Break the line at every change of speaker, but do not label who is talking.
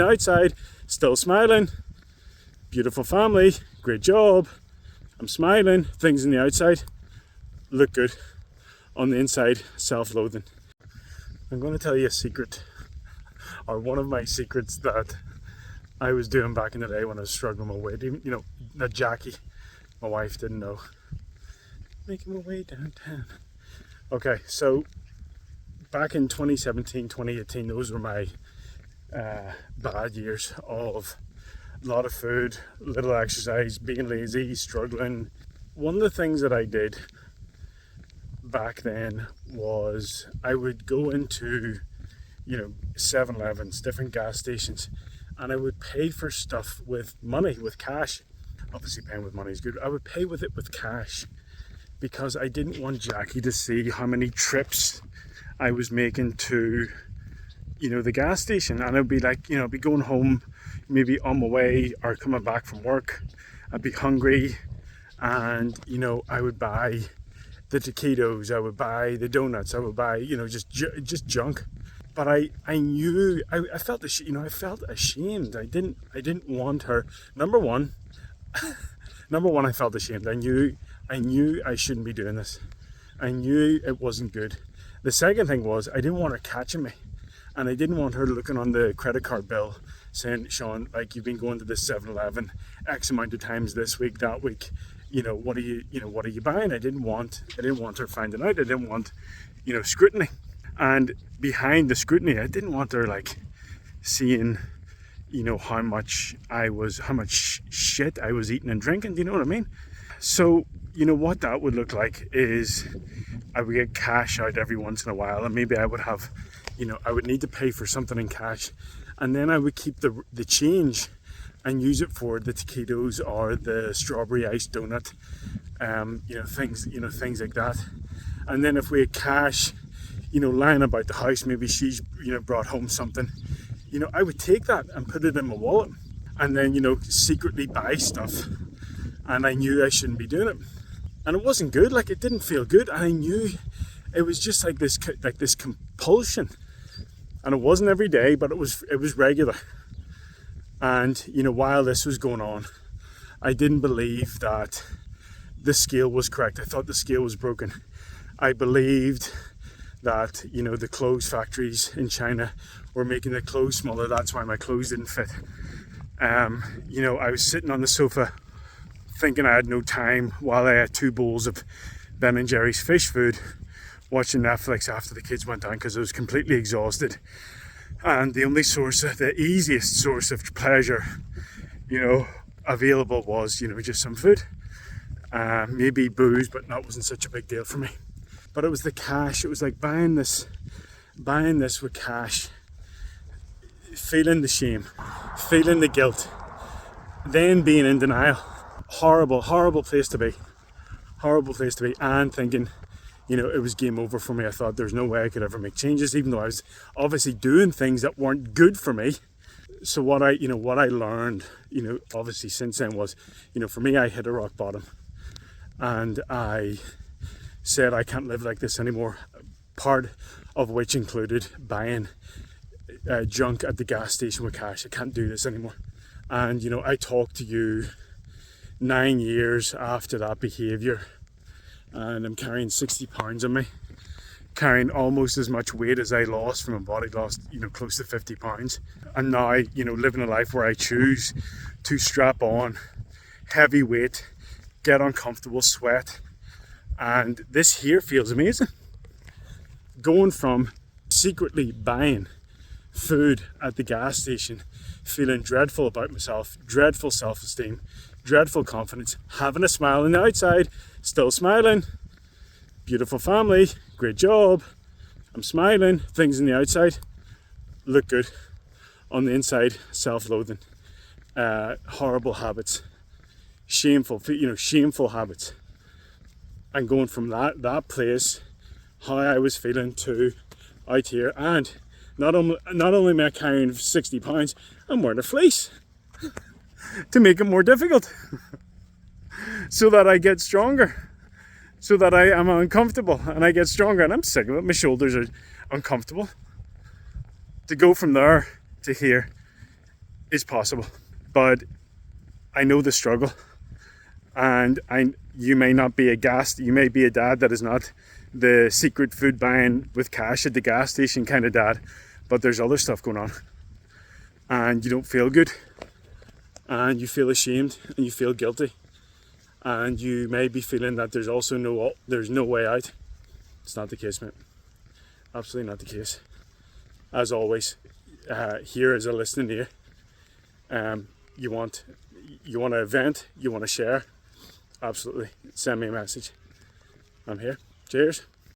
Outside, still smiling. Beautiful family, great job. I'm smiling. Things on the outside look good. On the inside, self-loathing. I'm going to tell you a secret, or one of my secrets that I was doing back in the day when I was struggling with weight. Even, that Jackie, my wife, didn't know. Making my way downtown. Okay, so back in 2017, 2018, those were my bad years of a lot of food, little exercise, being lazy, struggling. One of the things that I did back then was I would go into 7-Elevens, different gas stations, and I would pay for stuff with money, with cash. Obviously paying with money is good. I would pay with it with cash because I didn't want Jackie to see how many trips I was making to the gas station. And I'd be like, I'd be going home maybe on my way or coming back from work. I'd be hungry, and I would buy the taquitos, I would buy the donuts, I would buy just junk. But I knew I felt I felt ashamed. I didn't want her. Number one, I felt ashamed. I knew I shouldn't be doing this. I knew it wasn't good. The second thing was I didn't want her catching me, and I didn't want her looking on the credit card bill saying, Sean, like, you've been going to this 7-Eleven X amount of times this week, that week. What are you buying? I didn't want her finding out. I didn't want, scrutiny. And behind the scrutiny, I didn't want her like seeing, how much shit I was eating and drinking. Do you know what I mean? So, what that would look like is I would get cash out every once in a while, and maybe I would have, I would need to pay for something in cash, and then I would keep the change and use it for the taquitos or the strawberry iced donut, things like that. And then if we had cash, lying about the house, maybe she's, brought home something, I would take that and put it in my wallet, and then, secretly buy stuff. And I knew I shouldn't be doing it. And it wasn't good, like, it didn't feel good. And I knew it was just like this compulsion. And it wasn't every day, but it was regular. And, while this was going on, I didn't believe that the scale was correct. I thought the scale was broken. I believed that, the clothes factories in China were making the clothes smaller. That's why my clothes didn't fit. I was sitting on the sofa thinking I had no time while I had 2 bowls of Ben & Jerry's fish food, watching Netflix after the kids went down because I was completely exhausted. And the easiest source of pleasure, available was, just some food. Maybe booze, but that wasn't such a big deal for me. But it was the cash. It was like buying this with cash, feeling the shame, feeling the guilt, then being in denial. Horrible place to be. And thinking, it was game over for me. I thought there's no way I could ever make changes, even though I was obviously doing things that weren't good for me. So what I learned, obviously since then was, for me, I hit a rock bottom, and I said I can't live like this anymore. Part of which included buying junk at the gas station with cash. I can't do this anymore. And I talked to you 9 years after that behaviour, and I'm carrying 60 pounds on me, carrying almost as much weight as I lost from a body loss, close to 50 pounds. And now, living a life where I choose to strap on heavy weight, get uncomfortable, sweat, and this here feels amazing. Going from secretly buying food at the gas station, feeling dreadful about myself, dreadful self-esteem, dreadful confidence, having a smile on the outside, still smiling, beautiful family, great job, I'm smiling, things on the outside look good, on the inside, self-loathing, horrible habits, shameful habits. And going from that place, how I was feeling, to out here, and not only am I carrying 60 pounds, I'm wearing a fleece to make it more difficult, so that I get stronger, so that I am uncomfortable and I get stronger. And I'm sick of it. My shoulders are uncomfortable. To go from there to here is possible. But I know the struggle, and you may not be aghast. You may be a dad that is not the secret food buying with cash at the gas station kind of dad, but there's other stuff going on, and you don't feel good, and you feel ashamed, and you feel guilty, and you may be feeling that there's also no way out. It's not the case, mate. Absolutely not the case. As always, here is a listening ear. You want to vent, you want to share, absolutely, send me a message. I'm here. Cheers.